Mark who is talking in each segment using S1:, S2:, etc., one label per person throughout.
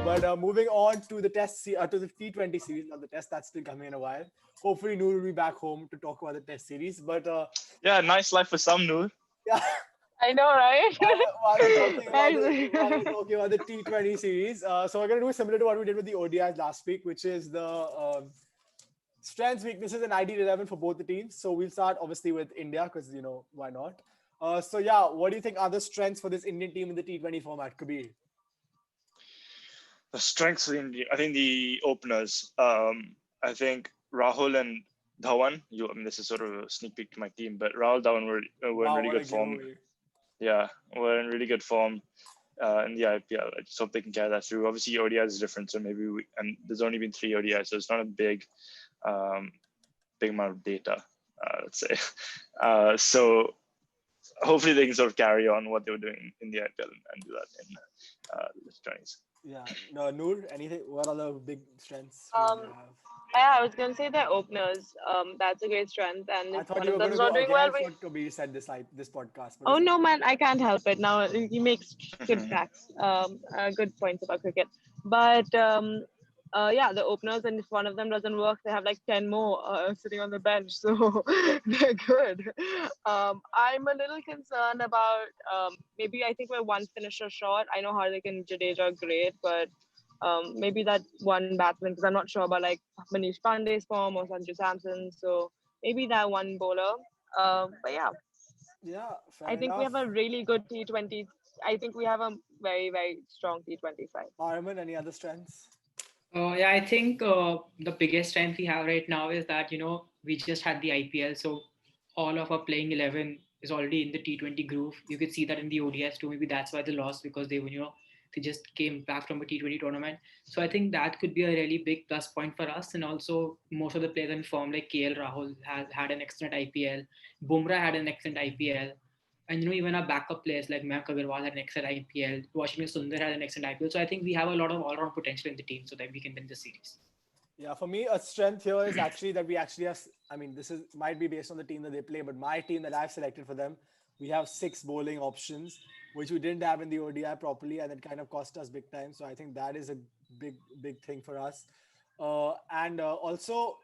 S1: But moving on to the to the T20 series, not the test that's still coming in a while. Hopefully, Noor will be back home to talk about the test series. But
S2: Yeah, nice life for some, Noor.
S1: yeah,
S3: I know, right?
S1: while we're talking about the T20 series, so we're gonna do similar to what we did with the ODIs last week, which is the strengths, weaknesses, and ideal 11 for both the teams. So we'll start obviously with India because why not? So yeah, what do you think are the strengths for this Indian team in the T20 format, Kabir?
S2: The strengths of India, I think the openers. I think Rahul and Dhawan. I mean, this is sort of a sneak peek to my team, but Rahul Dhawan were in
S1: Wow,
S2: really
S1: what a
S2: good form.
S1: giveaway!
S2: Yeah, we're in really good form in the IPL. I just hope they can carry that through. Obviously, ODI is different, so and there's only been 3 ODIs, so it's not a big amount of data, let's say. So hopefully they can sort of carry on what they were doing in the IPL and do that in the T20s.
S1: Yeah, no, Noor, anything? What are the big strengths for
S3: um,
S1: India have?
S3: yeah, I was gonna say they're openers. That's a great strength, and
S1: I
S3: if
S1: thought
S3: one
S1: you
S3: of
S1: were going
S3: them's
S1: to go
S3: not doing well,
S1: against what Kabir said this podcast, but
S3: oh
S1: it's
S3: no,
S1: okay.
S3: man, I can't help it. Now he makes good facts, good points about cricket. But yeah, the openers, and if one of them doesn't work, they have like 10 more sitting on the bench, so they're good. I'm a little concerned about maybe I think we're one finisher short. I know Hardik and Jadeja are great, but maybe that one batsman because I'm not sure about like Manish Pandey's form or Sanju Samson, so maybe that one bowler. But yeah,
S1: Yeah,
S3: I
S1: fair
S3: think we have
S1: enough.
S3: a really good T20. I think we have a very, very strong T20 side.
S1: Aryaman, any other strengths?
S4: Yeah, I think the biggest strength we have right now is that we just had the IPL, so all of our playing 11 is already in the T20 groove. You could see that in the ODS too. Maybe that's why they lost because they just came back from a T20 tournament. So I think that could be a really big plus point for us. And also most of the players in form like KL Rahul has had an excellent IPL. Bumrah had an excellent IPL. And even our backup players like Mayank Agarwal had an excellent IPL. Washington Sundar had an excellent IPL. So I think we have a lot of all-round potential in the team so that we can win the series.
S1: Yeah, for me, a strength here is actually that we actually have. I mean, this is might be based on the team that they play, but my team that I've selected for them, we have 6 bowling options, which we didn't have in the ODI properly, and it kind of cost us big time. So I think that is a big thing for us. And also,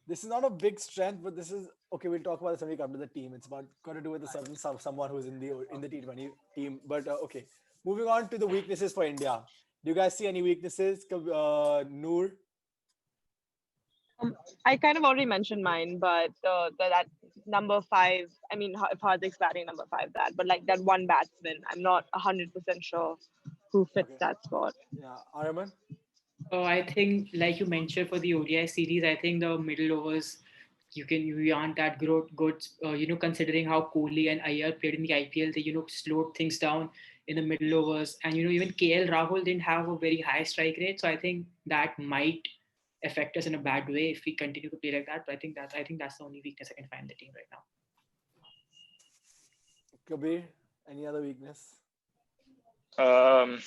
S1: this is not a big strength, but this is okay. We'll talk about this when we come to the team. It's about got to do with the someone who's in the T20 team. But okay, moving on to the weaknesses for India. Do you guys see any weaknesses, Noor?
S3: I kind of already mentioned mine, but that number 5. I mean, if Hardik's batting number 5, but like that one batsman, I'm not 100% sure who fits
S1: Okay,
S3: that spot.
S1: yeah, Araman.
S4: I think, like you mentioned for the ODI series, I think the middle overs we aren't that good. Considering how Kohli and Iyer played in the IPL, they slowed things down in the middle overs, and even KL Rahul didn't have a very high strike rate, so I think that might affect us in a bad way if we continue to play like that. But I think that's the only weakness I can find in the team right now.
S1: Kabir, any other weakness?
S2: Um,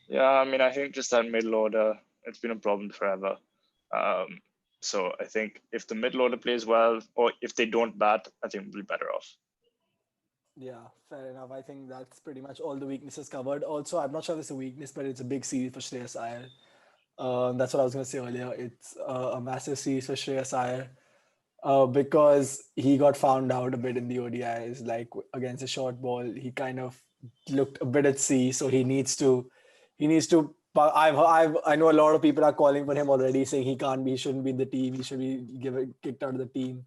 S2: yeah, I mean, I think just that middle order, it's been a problem forever. So I think if the middle order plays well, or if they don't bat, I think we'll be better off.
S1: Yeah, fair enough. I think that's pretty much all the weaknesses covered. Also, I'm not sure if it's a weakness, but it's a big series for Shreyas Iyer. That's what I was going to say earlier. It's a massive series for Shreyas Iyer because he got found out a bit in the ODIs, like against a short ball. He kind of looked a bit at sea, so he needs to. But I know a lot of people are calling for him already, saying he shouldn't be in the team. He should be kicked out of the team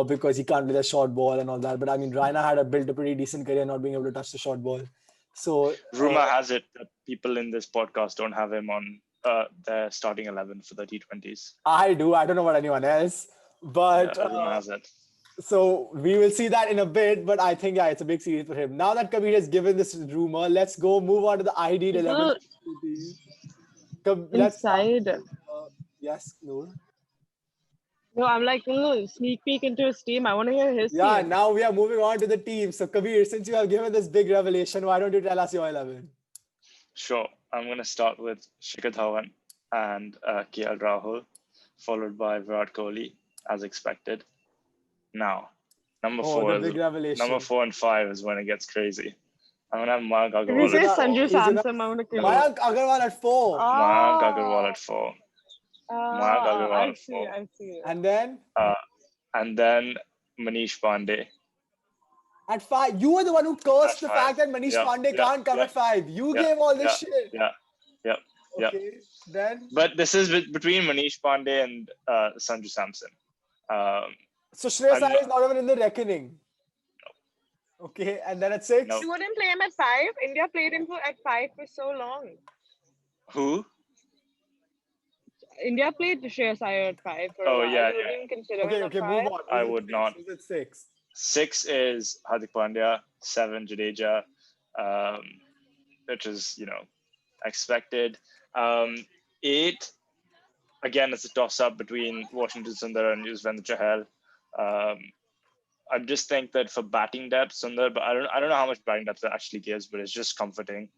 S1: because he can't play the short ball and all that. But I mean, Raina had built a pretty decent career not being able to touch the short ball. So
S2: Rumor has it that people in this podcast don't have him on their starting 11 for the T20s.
S1: I do. I don't know about anyone else, but
S2: Yeah, rumor has it.
S1: so we will see that in a bit. But I think it's a big series for him. Now that Kabir has given this rumor, let's go move on to the ideal 11.
S3: People
S1: Let's start.
S3: inside.
S1: Yes, Noor.
S3: No, I'm like, sneak peek into his team. I want to hear his
S1: Yeah,
S3: team.
S1: now we are moving on to the team. So Kabir, since you have given this big revelation, why don't you tell us your 11?
S2: Sure. I'm going to start with Shikhar Dhawan and KL Rahul, followed by Virat Kohli, as expected. Now,
S1: Oh, the big revelation.
S2: number 4 and 5 is when it gets crazy. I'm gonna have Mayank
S3: If you
S2: Agarwal
S3: say
S2: at 4.
S3: Sanju
S1: He's gonna
S3: Samson, I'm gonna kill you.
S1: Mayank Agarwal at 4.
S2: Mayank Agarwal
S3: Ah,
S2: at 4. Mayank Agarwal
S3: I
S2: at
S3: see,
S2: 4.
S3: I see.
S1: And then
S2: And then Manish Pandey
S1: at 5. You were the one who
S2: at
S1: cursed the
S2: 5.
S1: fact that Manish
S2: Yeah,
S1: Pandey
S2: yeah,
S1: can't come
S2: yeah,
S1: at 5. You
S2: yeah,
S1: gave all this
S2: yeah,
S1: shit.
S2: yeah, yeah, yeah.
S1: Okay. Then
S2: But this is between Manish Pandey and Sanju Samson.
S1: so Shreyas
S2: I'm
S1: Iyer is not even in the reckoning. Okay. And then at 6.
S2: No.
S3: You wouldn't play him at 5? India played him at 5 for so long.
S2: Who?
S3: India played Shreyas Iyer at 5 for a
S2: Oh
S3: while.
S2: yeah,
S3: You
S2: yeah.
S3: wouldn't consider
S1: Okay,
S3: him
S1: okay,
S3: at
S1: move
S3: 5?
S1: on.
S2: I
S1: Who's at
S2: would
S1: 6?
S2: not.
S1: Who's at 6?
S2: 6 is Hardik Pandya. 7 Jadeja, which is expected. 8 again, it's a toss up between Washington Sundar and Yuzvendra Chahal. I just think that for batting depth, Sundar, but I don't know how much batting depth it actually gives, but it's just comforting.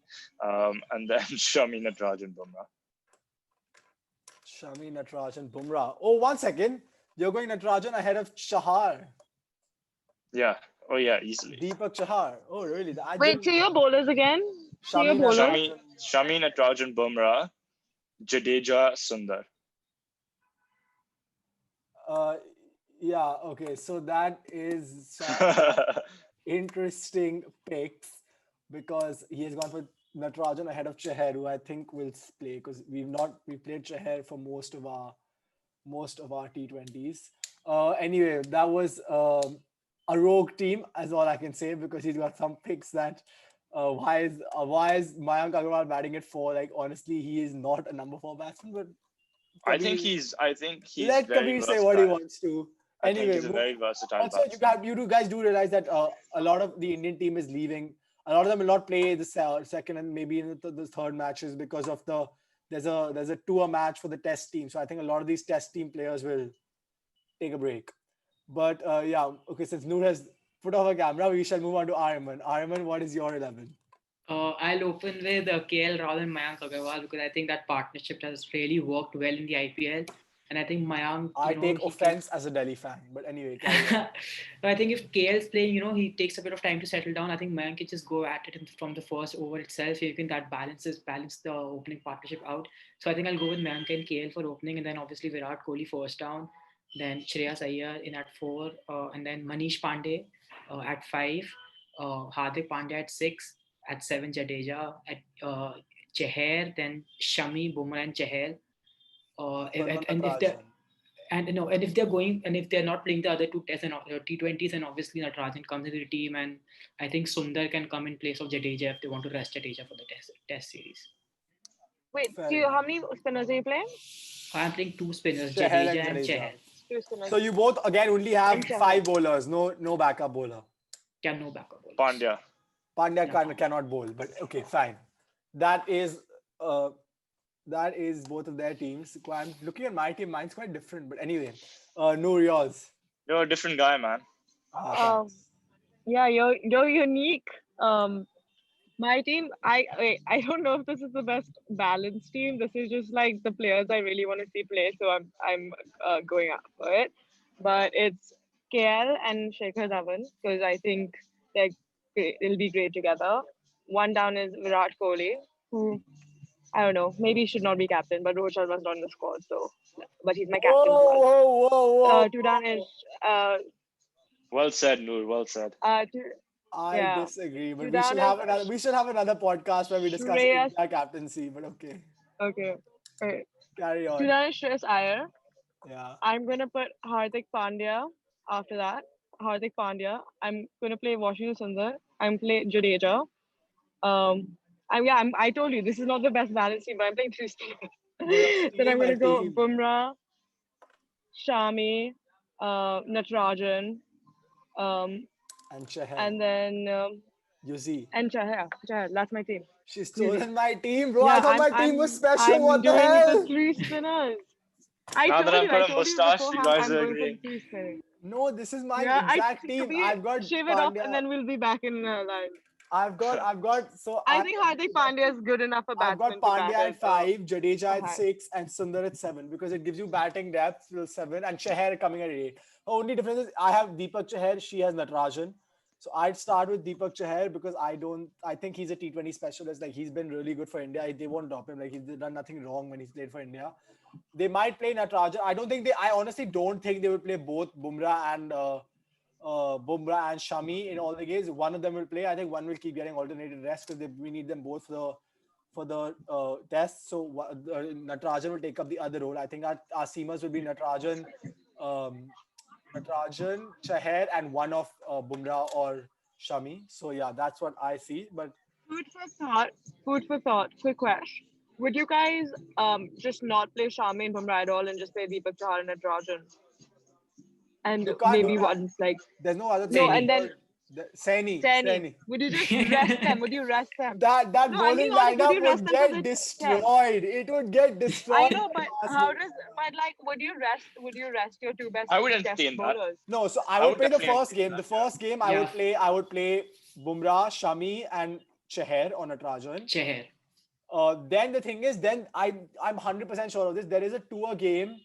S2: And then Shami, Nataraj, and Bumrah.
S1: Shami, Natarajan, Bumrah. Oh, 1 second. You're going Natarajan ahead of Chahar.
S2: Yeah. Oh yeah, easily.
S1: Deepak Chahar. Oh, really? I
S3: Wait, say your bowlers again. Say your
S1: Shami,
S3: bowlers.
S2: Shami, Nataraj, Bumrah, Jadeja, Sundar.
S1: Yeah, okay. So that is interesting picks because he has gone for Natarajan ahead of Chahar, who I think will play because we played Chahar for most of our T20s. Anyway, that was a rogue team, as all I can say, because he's got some picks that why is Mayank Agarwal batting at 4? Like honestly, he is not a number 4 batsman, but
S2: I think he's
S1: let
S2: very
S1: Kabir say
S2: versatile.
S1: what he wants to.
S2: I think
S1: Anyway,
S2: he's a very versatile
S1: also
S2: batsman.
S1: you guys do realize that a lot of the Indian team is leaving. A lot of them will not play the second and maybe in the third matches because of there's a tour match for the test team. So I think a lot of these test team players will take a break. But yeah, okay. Since Noor has put off a camera, we shall move on to Aryaman. Aryaman, what is your 11?
S4: I'll open with KL Rahul and Mayank Agarwal because I think that partnership has really worked well in the IPL. And I think Mayank,
S1: I take offense as a Delhi fan, but anyway, carry on.
S4: But I think if KL's playing, he takes a bit of time to settle down. I think Mayank can just go at it from the first over itself. You can balance the opening partnership out. So I think I'll go with Mayank and KL for opening, and then obviously Virat Kohli first down, then Shreyas Iyer in at 4, and then Manish Pandey at 5, Hardik Pandya at 6, at 7 Jadeja, at Chahar, then Shami, Bumrah, and Chahal. And if they're going and if they're not playing the other two tests and T20s, and obviously Natarajan comes into the team, and I think Sundar can come in place of Jadeja if they want to rest Jadeja for the test series.
S3: Wait, how many spinners are you playing?
S4: I'm playing 2 spinners,
S1: Chahal
S4: Jadeja and
S1: Jadeja.
S4: Chahal.
S3: 2 spinners.
S1: So you both again only have 5 bowlers, no backup bowler.
S4: Yeah, no backup bowlers.
S2: Pandya
S1: cannot bowl, but okay, fine. That is both of their teams. I'm looking at my team. Mine's quite different, but anyway, Noor, yours.
S2: You're a different guy, man.
S3: Yeah, you're unique. My team, I don't know if this is the best balanced team. This is just like the players I really want to see play, so I'm going up for it. But it's KL and Shekhar Dhawan because I think it'll be great together. One down is Virat Kohli, who I don't know, maybe he should not be captain, but Rohit Sharma's not in the squad, so but he's my captain.
S1: Whoa.
S3: 2 down is
S2: Well said, Noor. Well said.
S1: I disagree, but we should have another podcast where we discuss India captaincy. But okay.
S3: Okay.
S1: Carry on.
S3: 2 down is Shreyas Iyer.
S1: Yeah.
S3: I'm gonna put Hardik Pandya after that. Hardik Pandya. I'm gonna play Washington Sundar. I'm play Jadeja. I told you this is not the best balance team, but I'm playing 3 spinners. Then I'm gonna go Bumrah, Shami, Natarajan,
S1: and Chahal.
S3: and then
S1: Yuzi.
S3: And Chahal. That's my team.
S1: She's stolen my team, bro.
S3: Yeah,
S1: I thought my team was special. What the
S3: I'm
S1: hell?
S3: doing the 3 spinners.
S2: Now that I've got a mustache, you guys are agreeing.
S1: No, this is my exact team. I've got
S3: shave it off and then we'll be back in line.
S1: I've got so
S3: I think Hardik Pandya is good enough for batsman.
S1: I've got Pandya at 5, Jadeja at 6, and Sundar at 7 because it gives you batting depth till 7, and Chahar coming at 8. The only difference is I have Deepak Chahar, she has Natarajan. So I'd start with Deepak Chahar because I think he's a T20 specialist. Like he's been really good for India. They won't drop him. Like he's done nothing wrong when he's played for India. They might play Natarajan. I honestly don't think they will play both Bumrah and Shami in all the games. One of them will play. I think one will keep getting alternated rest because we need them both for the test. So Natarajan will take up the other role. I think our seamers will be um, Natarajan, Chahar, and one of Bumrah or Shami. So yeah, that's what I see. But
S3: Food for thought. Food for thought. Quick question. Would you guys just not play Shami and Bumrah at all and just play Deepak Chahar and Rajan? And
S1: you can't do
S3: maybe
S1: that.
S3: once like
S1: There's no other
S3: no,
S1: thing
S3: and
S4: Saini.
S3: then
S1: called Saini.
S3: Saini. Would you just rest them? Would you rest them?
S1: That
S3: No, I'm being
S1: bowling
S3: honest. Would
S1: lineup
S3: you rest
S1: would
S3: them for
S1: get
S3: the test?
S1: destroyed. It would get
S3: I
S1: destroyed.
S3: know,
S1: If
S3: but
S1: you ask
S3: how
S1: me.
S3: does? But like, would you rest? Would you rest your two best
S2: I would
S3: test
S2: entertain that.
S3: bowlers?
S1: No, so I
S2: I
S1: would
S2: would
S1: play the
S2: definitely
S1: first
S2: entertain
S1: game.
S2: that.
S1: The first game
S4: Yeah,
S1: I would play Bumrah, Shami, and Chahar on Natarajan.
S4: Chahar.
S1: Then the thing is, I'm 100% sure of this. There is a tour game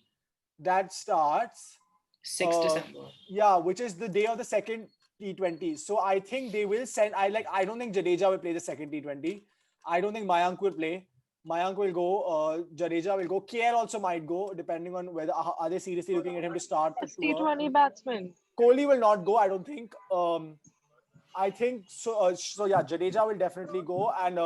S1: that starts,
S4: 6th
S1: uh,
S4: December.
S1: yeah, which is the day of the second T20. So I think they will send. I don't think Jadeja will play the second T20. I don't think Mayank will play. Mayank will go. Jadeja will go. KL also might go, depending on whether are they seriously looking at him to start the
S3: It's
S1: tour.
S3: T20 batsman.
S1: Kohli will not go. I don't think. I think so. So yeah, Jadeja will definitely go, and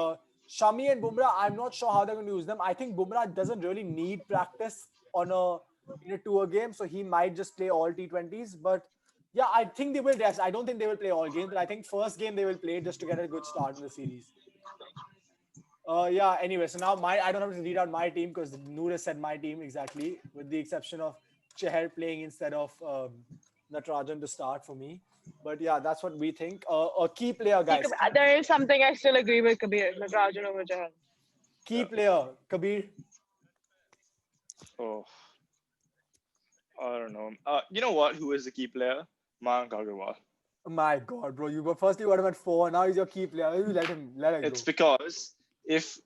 S1: Shami and Bumrah. I'm not sure how they're going to use them. I think Bumrah doesn't really need practice in a tour game, so he might just play all T20s. But yeah, I think they will rest. I don't think they will play all games, but I think first game they will play just to get a good start in the series. Yeah. Anyway, so now I don't have to read out my team because Noor has said my team exactly, with the exception of Chahar playing instead of Natarajan to start for me. But yeah, that's what we think. A key player, guys.
S3: There is something I still agree with Kabir. Natarajan over Chahar.
S1: Key player, Kabir.
S2: Oh, I don't know. You know what? Who is the key player? Mayank Agarwal.
S1: My God, bro, you got him at 4. Now he's your key player. You let him
S2: It's
S1: go.
S2: because if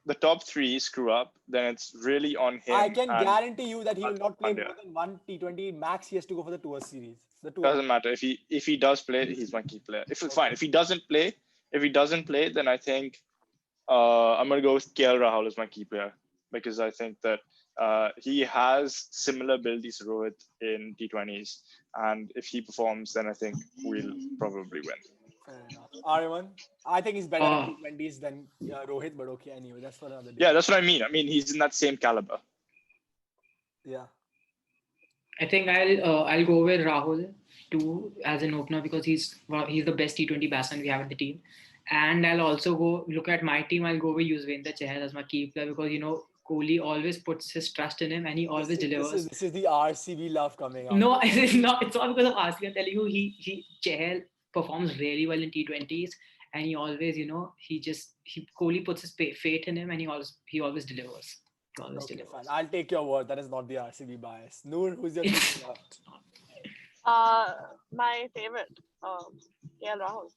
S2: the top three screw up, then it's really on him.
S1: I can
S2: and
S1: guarantee you that he will not play
S2: Pandya.
S1: more than one T20 max. He has to go for the tour series. The tour.
S2: Doesn't matter if he does play, he's my key player. Fine, if he doesn't play, then I think I'm gonna go with KL Rahul as my key player because I think that he has similar abilities to Rohit in T20s, and if he performs, then I think we'll probably win.
S1: Fair enough. Aryaman, I think he's better at
S4: Oh,
S1: T20s than Rohit, but okay, anyway, that's for another day.
S2: Yeah, that's what I mean. I mean, he's in that same caliber.
S1: Yeah.
S4: I think I'll go with Rahul too as an opener because he's the best T20 batsman we have in the team, and I'll also go look at my team. I'll go with Yuzvendra Chahal as my key player because Kohli always puts his trust in him and he always delivers.
S1: This is the RCB love coming out.
S4: No, it's not. It's not because of RCB. I'm telling you, he Chahal performs really well in T20s, and he always Kohli puts his faith in him, and he always delivers. He always
S1: Okay,
S4: delivers.
S1: fine. I'll take your word. That is not the RCB bias. Noor, who's your key player?
S3: My favorite. KL Rahul.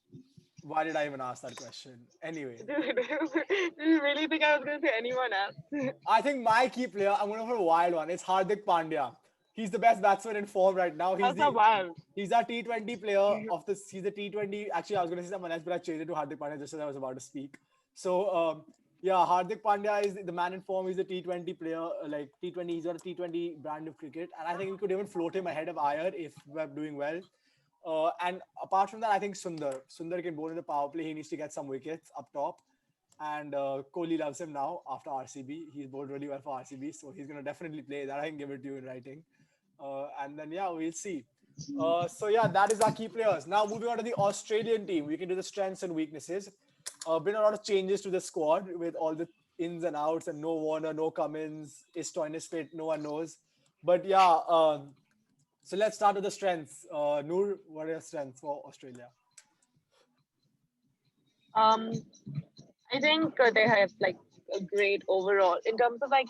S1: Why did I even ask that question? Anyway,
S3: Do you really think I was going to say anyone else?
S1: I think my key player, I'm going to go for a wild one. It's Hardik Pandya. He's the best batsman in form right now.
S3: That's not wild.
S1: He's our T20 player of this. He's the T20. Actually, I was going to say someone else, but I changed it to Hardik Pandya just as I was about to speak. So, yeah, Hardik Pandya is the man in form. He's a T20 player, like T20. He's got a T20 brand of cricket, and I think we could even float him ahead of Iyer if we're doing well. And apart from that, I think Sundar can bowl in the power play. He needs to get some wickets up top. And Kohli loves him now after RCB. He's bowled really well for RCB, so he's going to definitely play. That I can give it to you in writing. And then, yeah, we'll see. So, yeah, that is our key players. Now, moving on to the Australian team. We can do the strengths and weaknesses. Been a lot of changes to the squad with all the ins and outs and no Warner, no Cummins. Is Stoinis fit? No one knows. But, yeah, so let's start with the strengths. Noor, what are your strengths for Australia?
S3: I think they have like a great overall in terms of like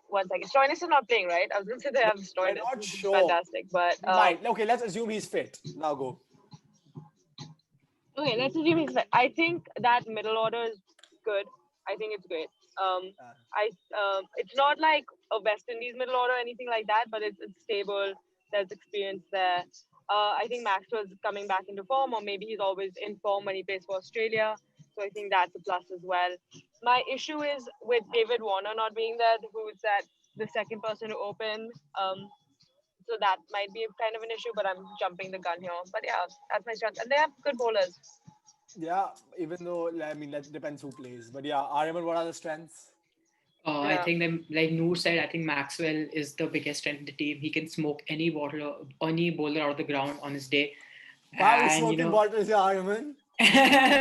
S3: 1 second. Stoinis is not playing, right? I was going to say they have Stoinis.
S1: We're not
S3: which is
S1: sure.
S3: Fantastic, but
S1: Right. Okay, let's assume he's fit. Now go.
S3: okay, let's assume he's fit. I think that middle order is good. I think it's great. It's not like a West Indies middle order or anything like that, but it's stable. There's experience there. I think Maxwell's coming back into form, or maybe he's always in form when he plays for Australia. So I think that's a plus as well. My issue is with David Warner not being there, who's that the second person to open. So that might be kind of an issue, but I'm jumping the gun here. But yeah, that's my strength. And they have good bowlers.
S1: Yeah, even though I mean that depends who plays. But yeah, Aryaman, what are the strengths?
S4: I
S3: Yeah.
S4: think that, like Noor said, I think Maxwell is the biggest strength in the team. He can smoke any bowler out of the ground on his day,
S1: Wow, he's
S4: and
S1: smoking bottles here, Aryaman.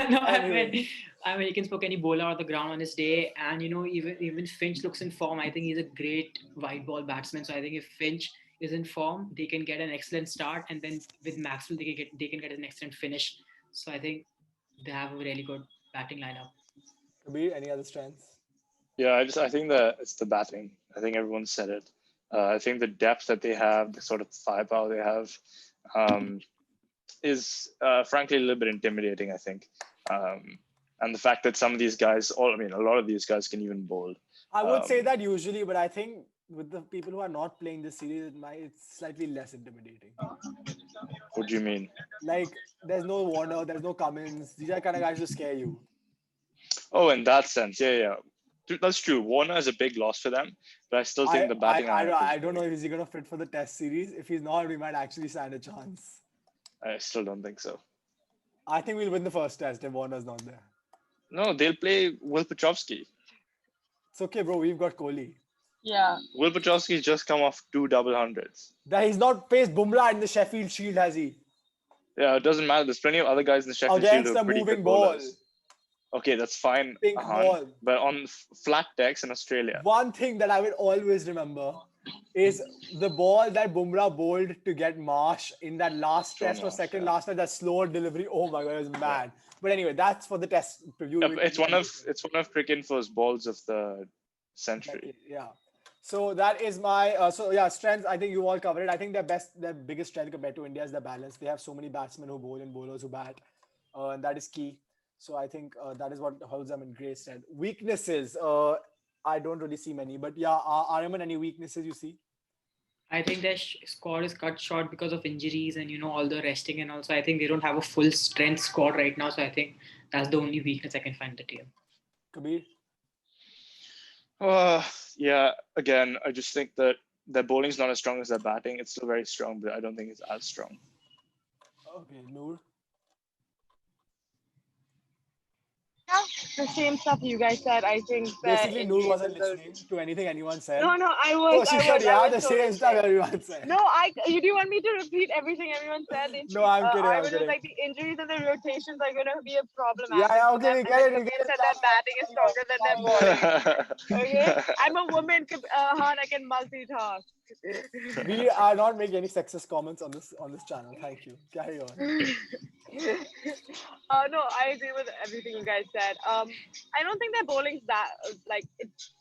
S4: no,
S1: Anyway.
S4: I mean, he can smoke any bowler out of the ground on his day, and even Finch looks in form. I think he's a great white ball batsman. So I think if Finch is in form, they can get an excellent start, and then with Maxwell, they can get an excellent finish. So I think they have a really good batting lineup.
S1: Kabir, any other strengths?
S2: Yeah, I think that it's the batting. I think everyone said it. I think the depth that they have, the sort of firepower they have, is frankly a little bit intimidating. I think, and the fact that some of these guys, a lot of these guys can even bowl.
S1: I would say that usually, but I think with the people who are not playing this series, it's slightly less intimidating.
S2: What do you mean?
S1: Like, there's no Warner, there's no Cummins. These are kind of guys who scare you.
S2: Oh, in that sense, yeah. That's true. Warner is a big loss for them, but I still think the batting.
S1: I don't know if he's going to fit for the Test series. If he's not, we might actually stand a chance.
S2: I still don't think so.
S1: I think we'll win the first Test if Warner's not there.
S2: No, they'll play Will Petrovsky.
S1: It's okay, bro. We've got Kohli.
S3: Yeah.
S2: Will Petrovsky's just come off 2 double hundreds.
S1: That he's not faced Bumrah in the Sheffield Shield, has he?
S2: Yeah, it doesn't matter. There's plenty of other guys in the Sheffield Shield
S1: Against
S2: who are
S1: a
S2: pretty
S1: moving
S2: good
S1: ball.
S2: bowlers. Okay, that's fine,
S1: Pink
S2: Ahaan,
S1: ball.
S2: but on flat decks in Australia.
S1: One thing that I will always remember is the ball that Bumrah bowled to get Marsh in that last Test or second last Test, that slower delivery. Oh my God, it was mad. But anyway, that's for the Test preview.
S2: Yeah, it's one of Cricket Info's balls of the century.
S1: Yeah. So that is my strengths. I think you all covered it. I think their biggest strength compared to India is the balance. They have so many batsmen who bowl and bowlers who bat, and that is key. So I think that is what holds them in great stead. Weaknesses, I don't really see many, but yeah, Aryaman, any weaknesses you see?
S4: I think their squad is cut short because of injuries and all the resting, and also I think they don't have a full strength squad right now. So I think that's the only weakness I can find in the team.
S1: Kabir?
S2: Yeah, again, I just think that their bowling is not as strong as their batting. It's still very strong, but I don't think it's as strong.
S1: Okay, Noor?
S3: The same stuff you guys said. I think that
S1: Basically, Noor wasn't listening to anything anyone said.
S3: No, I was.
S1: Oh, she said, yeah, the same stuff everyone said.
S3: No, you do want me to repeat everything everyone said?
S1: No, I'm kidding. I'm
S3: was
S1: kidding.
S3: like the injuries and the rotations are going to be a problem.
S1: Yeah, okay, we get it. We get it.
S3: Said that batting is stronger than their bowling. Okay, I'm a woman. Ahaan, I can multitask.
S1: We are not making any sexist comments on this channel. Thank you. Carry on.
S3: No, I agree with everything you guys said. I don't think their bowling's that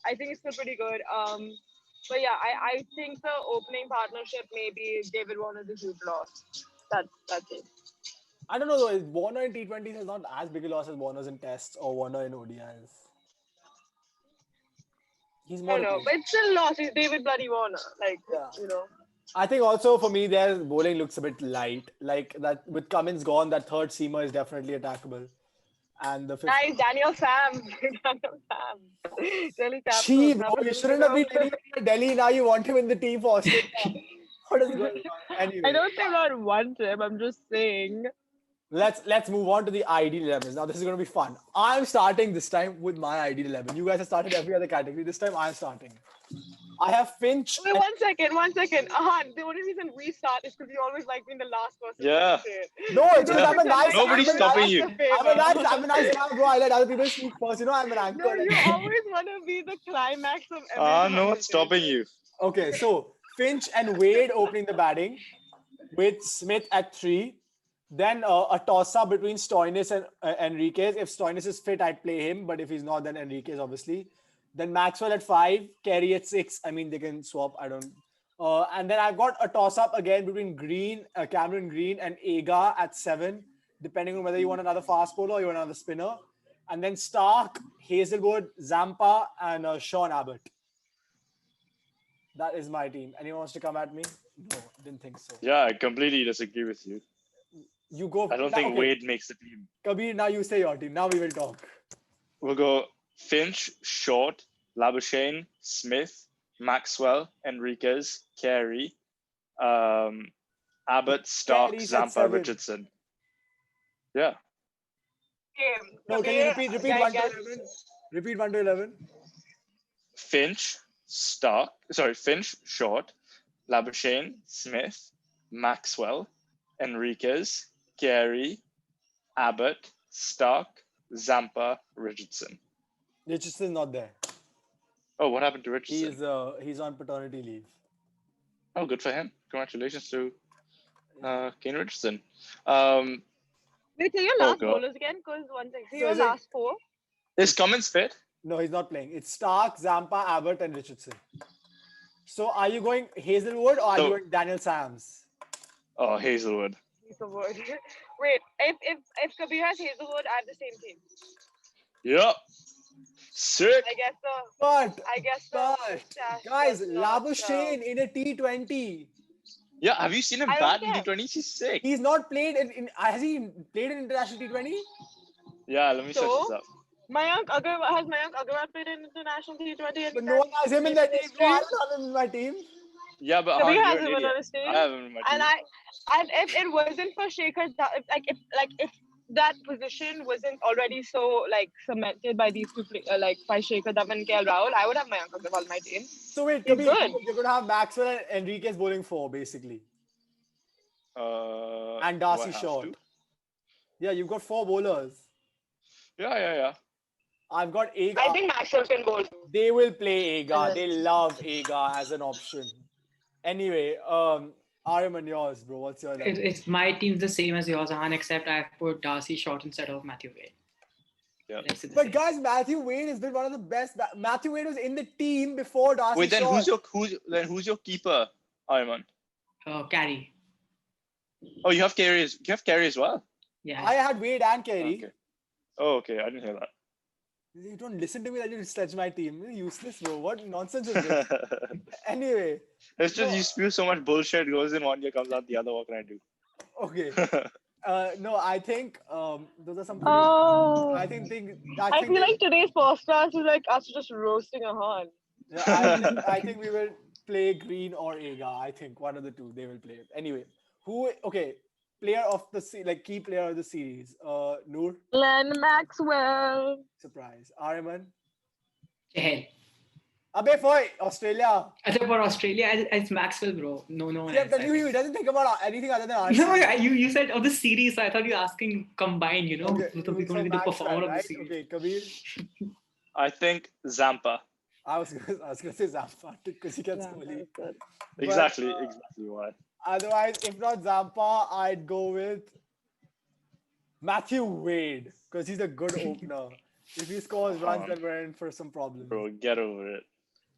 S3: I think it's still pretty good. But yeah, I think the opening partnership maybe David Warner's a huge loss. That's it.
S1: I don't know though. Warner in T20s is not as big a loss as Warner's in Tests or Warner in ODIs. He's more.
S3: No, but it's still a loss. He's David bloody Warner.
S1: I think also for me, their bowling looks a bit light. Like that with Cummins gone, that third seamer is definitely attackable. And the fifth.
S3: Nice, Daniel Sam. Delhi Capitals.
S1: Gee, bro, you shouldn't have been anywhere in Delhi. Now you want him in the team for Australia. What is going on? Anyway.
S3: I don't say not want him. I'm just saying.
S1: Let's move on to the ideal 11s. Now this is going to be fun. I'm starting this time with my ideal 11. You guys have started every other category. This time I'm starting. I have Finch.
S3: Wait, one second. Ahaan, the only reason we start is because you always like being the last person.
S2: Yeah.
S3: To say it.
S1: No, it's just I'm a nice.
S2: Nobody's stopping you.
S1: I'm a nice guy, bro. I let other people speak first. I'm an anchor.
S3: No, you always want to be the climax of everything.
S2: No one's stopping you.
S1: Okay, so Finch and Wade opening the batting with Smith at 3. Then a toss-up between Stoinis and Enriquez. If Stoinis is fit, I'd play him. But if he's not, then Enriquez, obviously. Then Maxwell at 5. Carey at 6. I mean, they can swap. I don't... and then I've got a toss-up again between Cameron Green and Aga at 7. Depending on whether you want another fast bowler or you want another spinner. And then Stark, Hazelwood, Zampa, and Sean Abbott. That is my team. Anyone wants to come at me? No. Didn't think so.
S2: Yeah, I completely disagree with you.
S1: You go.
S2: I don't think Wade makes the team.
S1: Kabir, now you say your team. Now we will talk.
S2: We'll go Finch, Short, Labuschagne, Smith, Maxwell, Enriquez, Carey, Abbott, Stark,
S1: Carey's at
S2: Zampa,
S1: 7.
S2: Richardson. Yeah.
S1: No, can you repeat 1 to 11? Repeat 1 to 11.
S2: Finch, Short, Labuschagne, Smith, Maxwell, Enriquez, Carey, Abbott, Stark, Zampa, Richardson.
S1: Richardson's not there.
S2: Oh, what happened to Richardson?
S1: He's on paternity leave.
S2: Oh, good for him. Congratulations to Kane Richardson.
S3: Wait, say your last
S2: God.
S3: bowlers again, because one thing.
S1: So
S3: Your
S1: is it-
S3: last 4.
S2: Is Cummins fit?
S1: No, he's not playing. It's Stark, Zampa, Abbott, and Richardson. So are you going Hazelwood or are you going Daniel Sams?
S2: Oh, Hazelwood.
S3: Hazelwood. Wait, if Kabir has Hazelwood, I have the same team.
S2: Yep. Sick.
S3: I guess so.
S1: But
S3: Stash
S1: guys,
S3: does not,
S1: Labuschagne in a T20.
S2: Yeah, have you seen him
S3: I don't
S2: bat in
S3: care.
S2: T20s? He's sick.
S1: He's not played has he played in international T20?
S2: Yeah, let me search
S3: So?
S2: this up.
S3: Mayank Agarwal played in international T20?
S1: But no one has him in their team. No,
S3: history?
S1: I don't have him in my team.
S2: Yeah, but
S3: Kabir
S2: Ahaan,
S3: has
S2: you're an
S3: him on
S2: idiot.
S3: his team.
S2: I have him in my team.
S3: And if it wasn't for Shekhar, if that position wasn't already so cemented by these two by Shekhar Dhawan and KL Rahul, I would have Mayank Agarwal on my team.
S1: So wait,
S3: He's
S1: Kabir,
S3: good.
S1: you're gonna have Maxwell and Enriquez bowling 4 basically, and
S2: do I
S1: Darcy
S2: have
S1: Short.
S2: to?
S1: Yeah, you've got 4 bowlers.
S2: Yeah.
S1: I've got Aga.
S3: I think Maxwell can bowl.
S1: They will play Aga. They love Aga as an option. Anyway, Aryaman, yours, bro. What's your level?
S4: It's my team's the same as yours, Ahaan, except I've put Darcy Short instead of Matthew Wade.
S2: Yeah.
S4: Rest is the
S1: But
S4: same.
S1: guys, Matthew Wade has been one of the best. Matthew Wade was in the team before Darcy
S2: Wait, then
S1: Short.
S2: who's your keeper, Ayman?
S4: Carey.
S2: Oh, you have Carey as well.
S4: Yeah.
S1: I had Wade and Carey.
S2: Okay. Oh, okay. I didn't hear
S1: You don't listen to me that you sledge my team. You're useless, bro. What nonsense is this?
S2: that.
S1: Anyway,
S2: It's just you spew so much bullshit, goes in one year, comes out the other. What can I do?
S1: okay. No, I think those are some.
S3: Oh.
S1: I think
S3: I feel like today's podcast is like us just roasting Ahaan.
S1: Yeah, I think we will play Green or Aga. I think one of the two they will play. Anyway, player of the key player of the series. Noor.
S3: Glenn Maxwell.
S1: Surprise. Aryaman.
S4: Chahal.
S1: Abe Foy, Australia.
S4: I thought for Australia, it's Maxwell, bro. No one
S1: Yeah,
S4: else.
S1: but he doesn't think about anything other than RC.
S4: No, you said of the series, so I thought you were asking combined,
S1: Okay,
S4: who's going to be the performer of the series.
S1: Okay, Kabir.
S2: I think Zampa.
S1: I was gonna say Zampa because he gets Kohli.
S2: Exactly why.
S1: Otherwise, if not Zampa, I'd go with Matthew Wade because he's a good opener. If he scores runs, then we're in for some problems.
S2: Bro, get over it.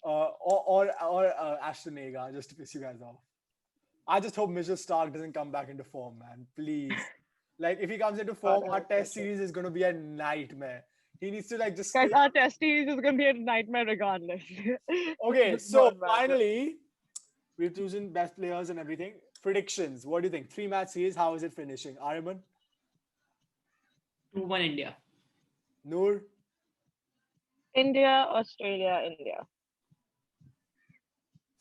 S1: Or Ashton Aga, just to piss you guys off. I just hope Mitchell Stark doesn't come back into form, man. Please. If he comes into form, our test series is going to be a nightmare. He needs to just...
S3: Guys, our test series is going to be a nightmare regardless.
S1: Okay, so finally, we've chosen best players and everything. Predictions. What do you think? 3-match series, how is it finishing? Aryaman?
S4: 2-1 India.
S1: Noor?
S3: India, Australia, India.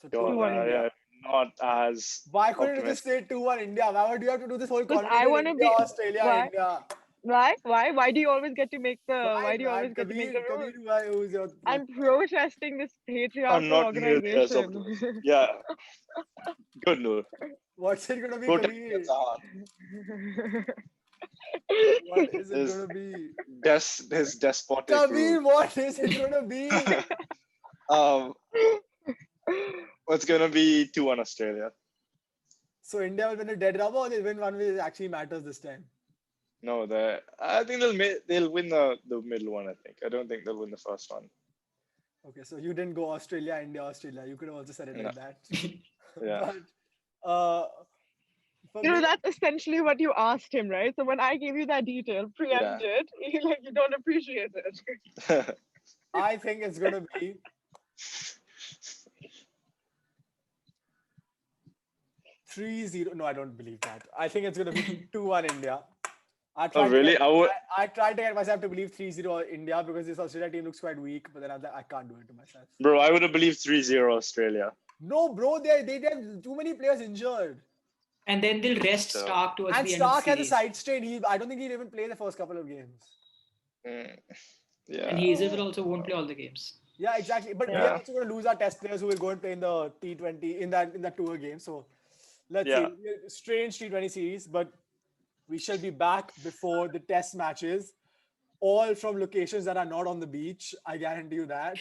S1: So
S3: 2-1 India.
S2: Not as.
S1: Why couldn't you just say 2-1 India? Why would you have to do this whole conversation?
S3: I want to be
S1: Australia,
S3: why?
S1: India.
S3: Why? Why do you always get to make the? Why do you always get to make the rules?
S1: Who's your...
S3: I'm protesting this patriarchal organization.
S2: Yeah. Good, Noor.
S1: What's it gonna be?
S2: Protest
S1: What is it gonna be?
S2: His despotic
S1: Kabir,
S2: rule.
S1: what is it gonna be?
S2: What's gonna be 2-1 Australia?
S1: So India will win a dead rubber, or they'll win one which actually matters this time?
S2: No, I think they'll win the middle one. I think. I don't think they'll win the first one.
S1: Okay, so you didn't go Australia, India, Australia. You could have also said it like that.
S2: Yeah.
S1: But,
S3: That's essentially what you asked him, right? So when I gave you that detail, preempted, you don't appreciate it.
S1: I think it's gonna be 3-0. No, I don't believe that. I think it's going to be 2-1 India. I
S2: Oh,
S1: tried
S2: really?
S1: I tried to get myself to believe 3-0 India because this Australia team looks quite weak, but then I was like, I can't do it to myself.
S2: Bro, I would have believed 3-0 Australia.
S1: No, bro, they have too many players injured.
S4: And then they'll rest
S2: So-
S4: Stark towards
S1: And
S4: the end of
S1: Stark
S4: the
S1: has a
S4: series.
S1: side strain. I don't think he'll even play the first couple of games.
S2: Mm, yeah.
S4: And Hazel also won't play all the games.
S1: Yeah, exactly. But we are
S2: Yeah.
S1: also going to lose our test players who will go and play in the T20 in that tour game. So let's
S2: Yeah.
S1: see. Strange T20 series, but we shall be back before the test matches, all from locations that are not on the beach. I guarantee you that.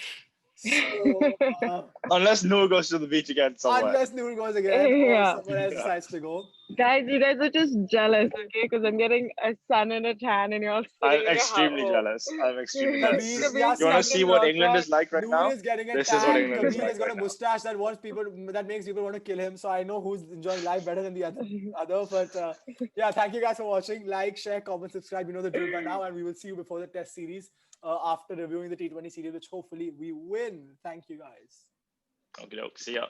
S1: So
S2: Unless Noor goes to the beach again somewhere.
S1: unless Noor goes again or
S3: Yeah.
S1: someone else
S2: Yeah.
S1: decides to go.
S3: Guys, you guys are just jealous, okay? Because I'm getting a sun and a tan, and you're
S2: I'm
S3: sitting in
S2: extremely
S3: your house.
S2: jealous. I'm extremely
S1: Kabir,
S2: jealous.
S1: we are
S2: You want to
S1: stuck
S2: see
S1: in
S2: what
S3: rock
S2: England is like right
S1: Noor
S2: now?
S1: is getting a
S2: This is what
S1: tan.
S2: England is
S1: Kabir
S2: like
S1: has got
S2: right
S1: a
S2: now.
S1: mustache that makes people want to kill him. So I know who's enjoying life better than the other. But yeah, thank you guys for watching. Like, share, comment, subscribe. You know the drill by now, and we will see you before the test series after reviewing the T20 series, which hopefully we win. Thank you guys.
S2: Okay, see ya.